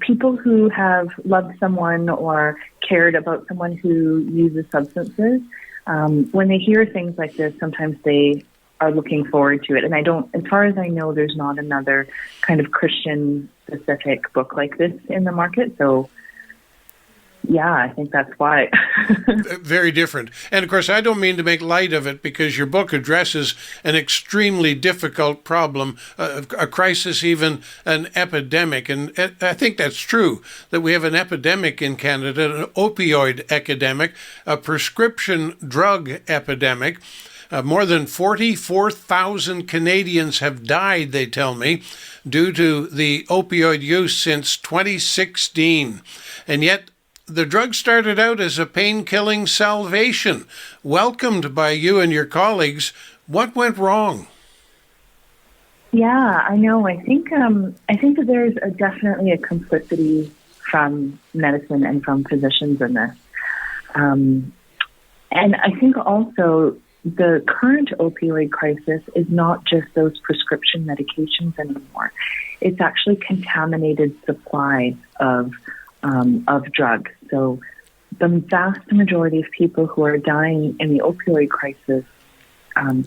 people who have loved someone or cared about someone who uses substances, when they hear things like this, sometimes they are looking forward to it. And as far as I know, there's not another kind of Christian-specific book like this in the market. So, yeah, I think that's why. Very different. And, of course, I don't mean to make light of it because your book addresses an extremely difficult problem, a crisis, even an epidemic. And I think that's true, that we have an epidemic in Canada, an opioid epidemic, a prescription drug epidemic. More than 44,000 Canadians have died, they tell me, due to the opioid use since 2016. And yet, the drug started out as a pain-killing salvation, welcomed by you and your colleagues. What went wrong? Yeah, I know. I think that there's definitely a complicity from medicine and from physicians in this. And I think also the current opioid crisis is not just those prescription medications anymore. It's actually contaminated supply of drugs. So the vast majority of people who are dying in the opioid crisis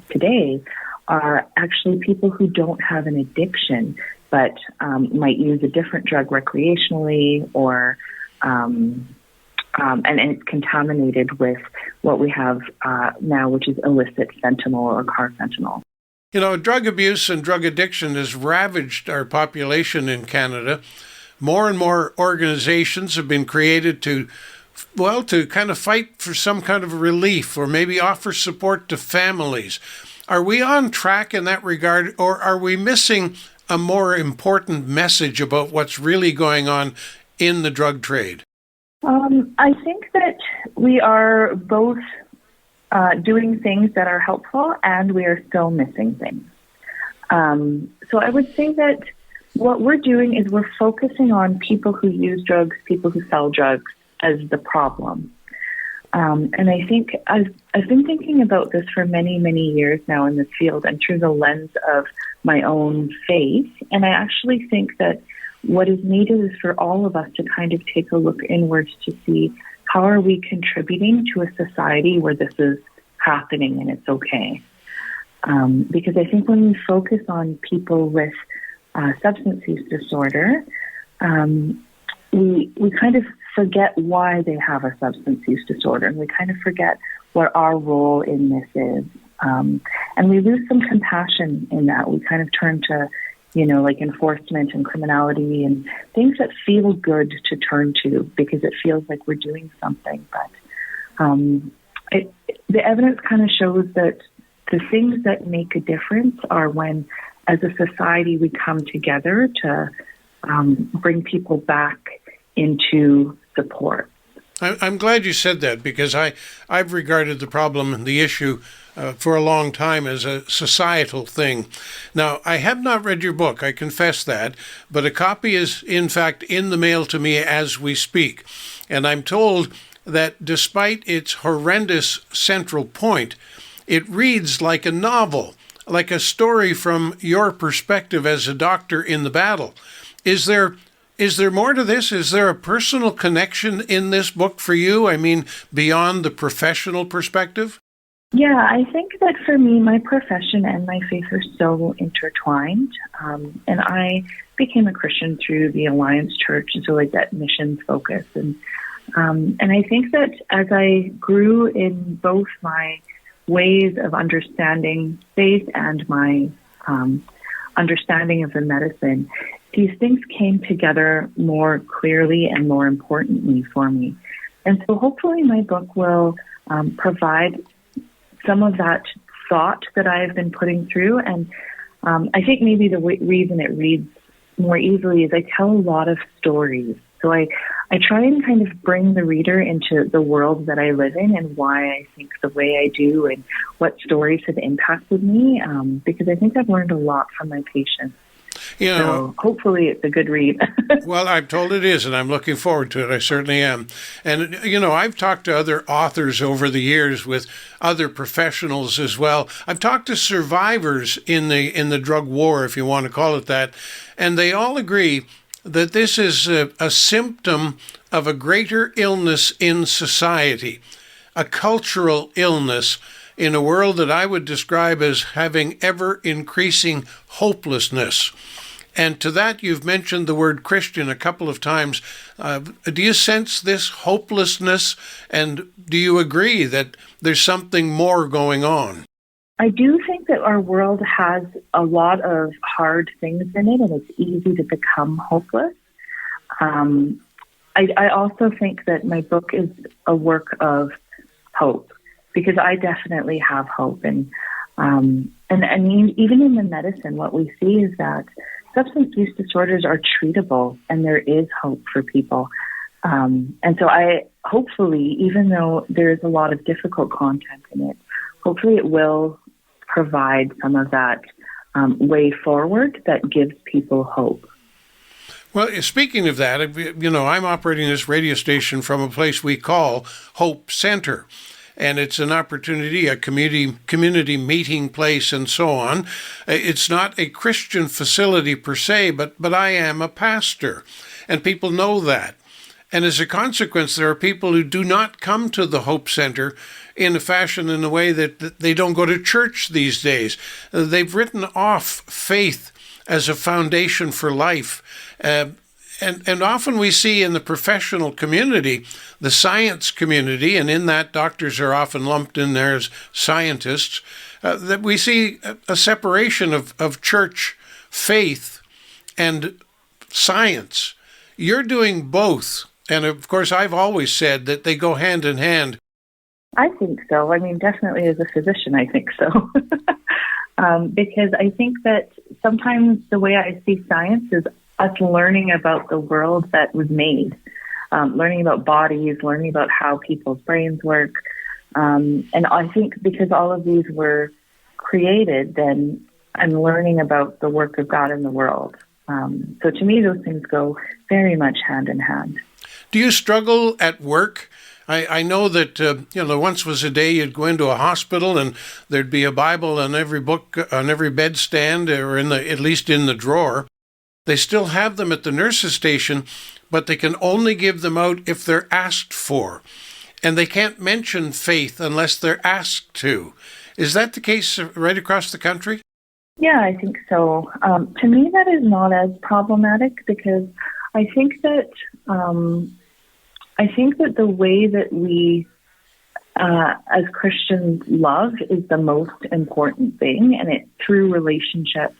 today are actually people who don't have an addiction, but might use a different drug recreationally or and it's contaminated with what we have now, which is illicit fentanyl or carfentanil. You know, drug abuse and drug addiction has ravaged our population in Canada. More and more organizations have been created to kind of fight for some kind of relief or maybe offer support to families. Are we on track in that regard, or are we missing a more important message about what's really going on in the drug trade? I think that we are both doing things that are helpful and we are still missing things. So I would say that what we're doing is we're focusing on people who use drugs, people who sell drugs as the problem. And I think I've been thinking about this for many, many years now in this field and through the lens of my own faith. And I actually think that what is needed is for all of us to kind of take a look inwards to see how are we contributing to a society where this is happening and it's okay. Because I think when we focus on people with substance use disorder, we kind of forget why they have a substance use disorder, and we kind of forget what our role in this is. And we lose some compassion in that. We kind of turn to, like enforcement and criminality and things that feel good to turn to because it feels like we're doing something. But the evidence kind of shows that the things that make a difference are when, as a society, we come together to bring people back into support. I'm glad you said that because I've regarded the problem and the issue for a long time as a societal thing. Now, I have not read your book, I confess that, but a copy is in fact in the mail to me as we speak. And I'm told that despite its horrendous central point, it reads like a novel, like a story from your perspective as a doctor in the battle. Is there more to this? Is there a personal connection in this book for you? I mean, beyond the professional perspective? Yeah, I think that for me, my profession and my faith are so intertwined. And I became a Christian through the Alliance Church, and so like that missions focus. And I think that as I grew in both my ways of understanding faith and my understanding of the medicine, these things came together more clearly and more importantly for me. And so hopefully my book will provide some of that thought that I've been putting through. And I think maybe the reason it reads more easily is I tell a lot of stories. So I try and kind of bring the reader into the world that I live in and why I think the way I do and what stories have impacted me, because I think I've learned a lot from my patients. So hopefully it's a good read. Well, I'm told it is, and I'm looking forward to it. I certainly am. And, I've talked to other authors over the years with other professionals as well. I've talked to survivors in the drug war, if you want to call it that, and they all agree that this is a symptom of a greater illness in society, a cultural illness in a world that I would describe as having ever-increasing hopelessness. And to that, you've mentioned the word Christian a couple of times. Do you sense this hopelessness, and do you agree that there's something more going on? I do think that our world has a lot of hard things in it, and it's easy to become hopeless. I also think that my book is a work of hope, because I definitely have hope. And even in the medicine, what we see is that substance use disorders are treatable, and there is hope for people. And so hopefully, even though there is a lot of difficult content in it, hopefully it will provide some of that way forward that gives people hope. Well, speaking of that, I'm operating this radio station from a place we call Hope Center. And it's an opportunity, a community meeting place and so on. It's not a Christian facility per se, but I am a pastor, and people know that. And as a consequence, there are people who do not come to the Hope Center in a way that they don't go to church these days. They've written off faith as a foundation for life. And often we see in the professional community, the science community, and in that doctors are often lumped in there as scientists, that we see a separation of church faith and science. You're doing both. And of course, I've always said that they go hand in hand. I think so. I mean, definitely as a physician, I think so. Because I think that sometimes the way I see science is us learning about the world that was made, learning about bodies, learning about how people's brains work. And I think because all of these were created, then I'm learning about the work of God in the world. So to me, those things go very much hand in hand. Do you struggle at work? I know that, there once was a day you'd go into a hospital and there'd be a Bible on every book, on every bedstand, or at least in the drawer. They still have them at the nurse's station, but they can only give them out if they're asked for. And they can't mention faith unless they're asked to. Is that the case right across the country? Yeah, I think so. To me, that is not as problematic, because I think that the way that we, as Christians, love is the most important thing, and it through relationship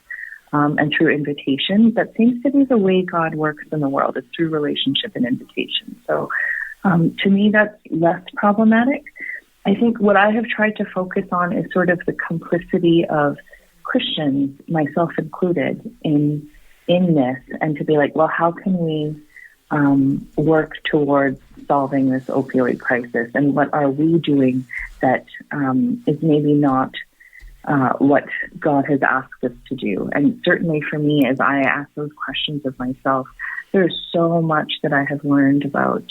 and through invitation. That seems to be the way God works in the world. It's through relationship and invitation. So, to me, that's less problematic. I think what I have tried to focus on is sort of the complicity of Christians, myself included, in this, and to be like, well, how can we work towards solving this opioid crisis, and what are we doing that is maybe not what God has asked us to do? And certainly for me, as I ask those questions of myself, there's so much that I have learned about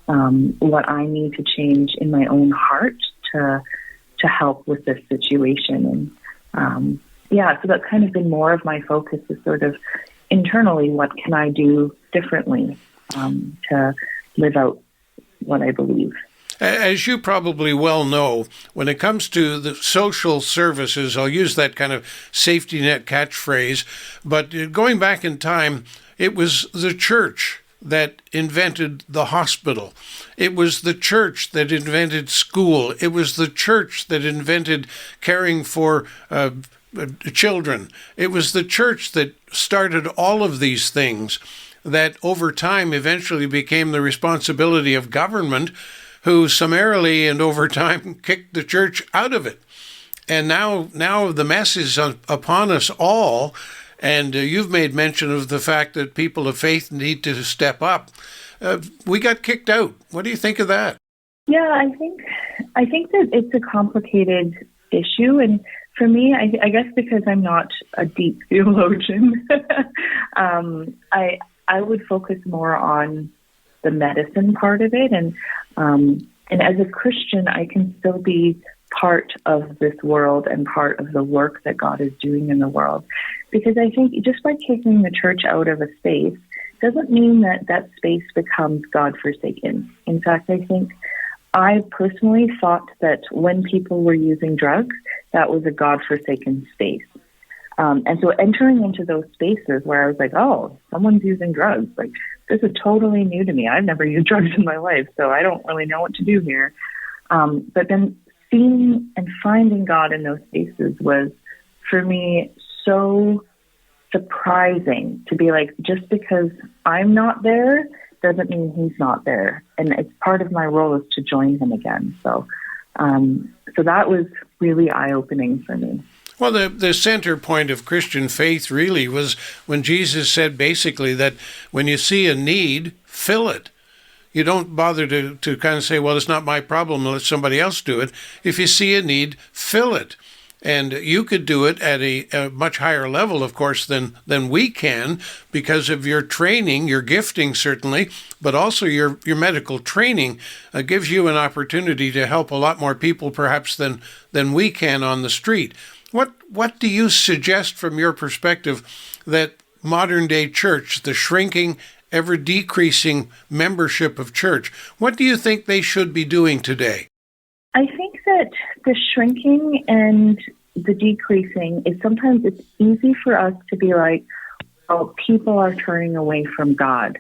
what I need to change in my own heart to help with this situation. And so that's kind of been more of my focus, is sort of internally, what can I do differently to live out what I believe. As you probably well know, when it comes to the social services, I'll use that kind of safety net catchphrase, but going back in time, it was the church that invented the hospital. It was the church that invented school. It was the church that invented caring for children. It was the church that started all of these things that over time eventually became the responsibility of government, who summarily and over time kicked the church out of it. And now the mess is upon us all. And you've made mention of the fact that people of faith need to step up. We got kicked out. What do you think of that? Yeah, I think that it's a complicated issue. And for me, I guess because I'm not a deep theologian, I would focus more on the medicine part of it. And as a Christian, I can still be part of this world and part of the work that God is doing in the world. Because I think just by kicking the church out of a space, doesn't mean that that space becomes God-forsaken. In fact, I think I personally thought that when people were using drugs, that was a God-forsaken space. And so entering into those spaces where I was like, oh, someone's using drugs, like this is totally new to me. I've never used drugs in my life, so I don't really know what to do here. But then seeing and finding God in those spaces was, for me, so surprising to be like, just because I'm not there doesn't mean he's not there. And it's part of my role is to join him again. So that was really eye-opening for me. Well, the center point of Christian faith really was when Jesus said basically that when you see a need, fill it. You don't bother to kind of say, well, it's not my problem, let somebody else do it. If you see a need, fill it. And you could do it at a much higher level, of course, than we can because of your training, your gifting certainly, but also your medical training gives you an opportunity to help a lot more people perhaps than we can on the street. What do you suggest from your perspective that modern-day church, the shrinking, ever-decreasing membership of church, what do you think they should be doing today? I think that the shrinking and the decreasing is sometimes it's easy for us to be like, oh, people are turning away from God.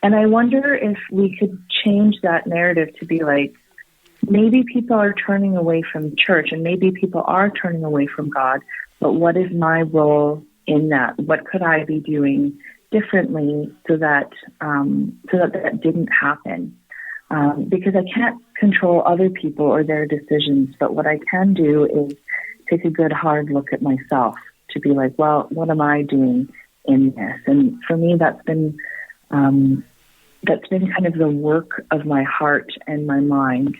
And I wonder if we could change that narrative to be like, maybe people are turning away from church and maybe people are turning away from God, but what is my role in that? What could I be doing differently so that that didn't happen? Because I can't control other people or their decisions, but what I can do is take a good hard look at myself to be like, well, what am I doing in this? And for me, that's been kind of the work of my heart and my mind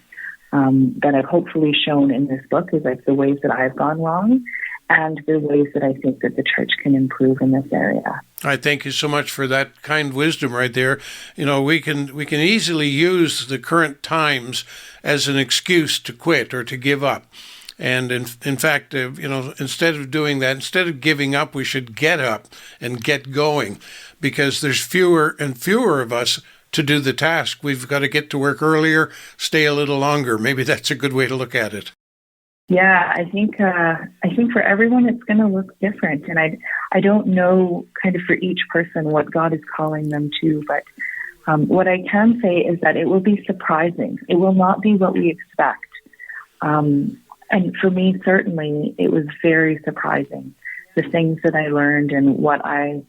that I've hopefully shown in this book is like the ways that I've gone wrong and the ways that I think that the church can improve in this area. I thank you so much for that kind wisdom right there. You know, we can easily use the current times as an excuse to quit or to give up. And in fact, instead of doing that, instead of giving up, we should get up and get going because there's fewer and fewer of us to do the task. We've got to get to work earlier, stay a little longer. Maybe that's a good way to look at it. Yeah, I think for everyone it's going to look different, and I don't know kind of for each person what God is calling them to, but what I can say is that it will be surprising. It will not be what we expect, and for me certainly it was very surprising the things that I learned and what the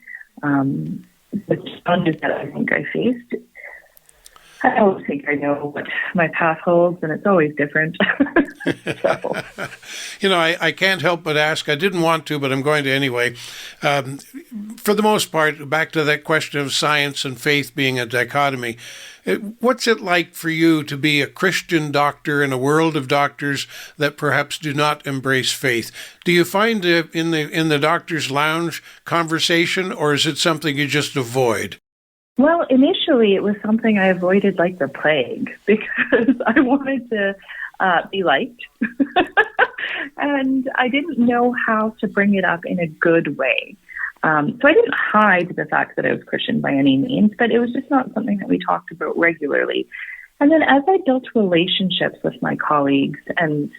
challenges that I think I faced. I always think I know what my path holds, and it's always different. So. I can't help but ask. I didn't want to, but I'm going to anyway. For the most part, back to that question of science and faith being a dichotomy, what's it like for you to be a Christian doctor in a world of doctors that perhaps do not embrace faith? Do you find in the doctor's lounge conversation, or is it something you just avoid? Well, initially it was something I avoided like the plague because I wanted to be liked. And I didn't know how to bring it up in a good way. So I didn't hide the fact that I was Christian by any means, but it was just not something that we talked about regularly. And then as I built relationships with my colleagues and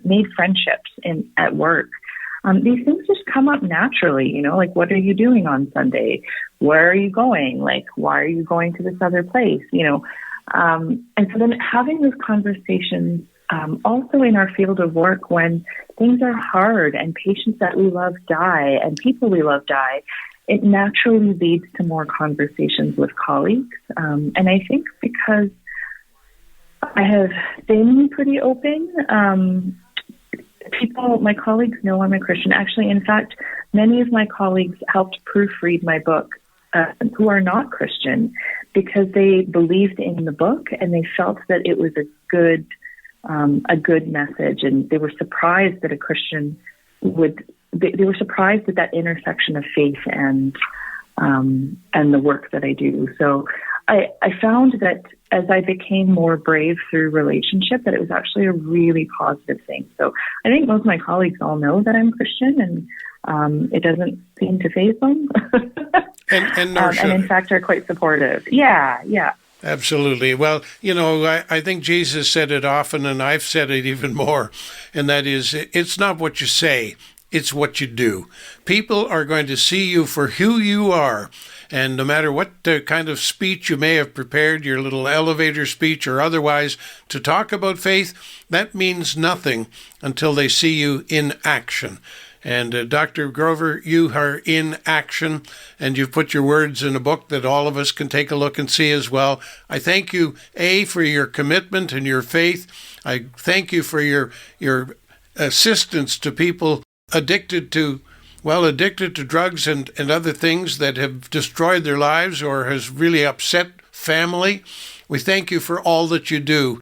made friendships at work, these things just come up naturally, like, what are you doing on Sunday? Where are you going? Like, why are you going to this other place? And so then having those conversations also in our field of work when things are hard and patients that we love die and people we love die, it naturally leads to more conversations with colleagues. And I think because I have been pretty open, my colleagues know I'm a Christian. Actually, in fact, many of my colleagues helped proofread my book who are not Christian because they believed in the book and they felt that it was a good message, and they were surprised that a Christian they were surprised at that intersection of faith and the work that I do. So I found that as I became more brave through relationship, that it was actually a really positive thing. So I think most of my colleagues all know that I'm Christian, and it doesn't seem to faze them. And nor should and in it. fact are quite supportive. Yeah, yeah. Absolutely. Well, I think Jesus said it often, and I've said it even more, and that is, it's not what you say, it's what you do. People are going to see you for who you are, and no matter what kind of speech you may have prepared, your little elevator speech or otherwise, to talk about faith, that means nothing until they see you in action. And Dr. Grover, you are in action, and you've put your words in a book that all of us can take a look and see as well. I thank you, A, for your commitment and your faith. I thank you for your assistance to people addicted to drugs and other things that have destroyed their lives or has really upset family. We thank you for all that you do.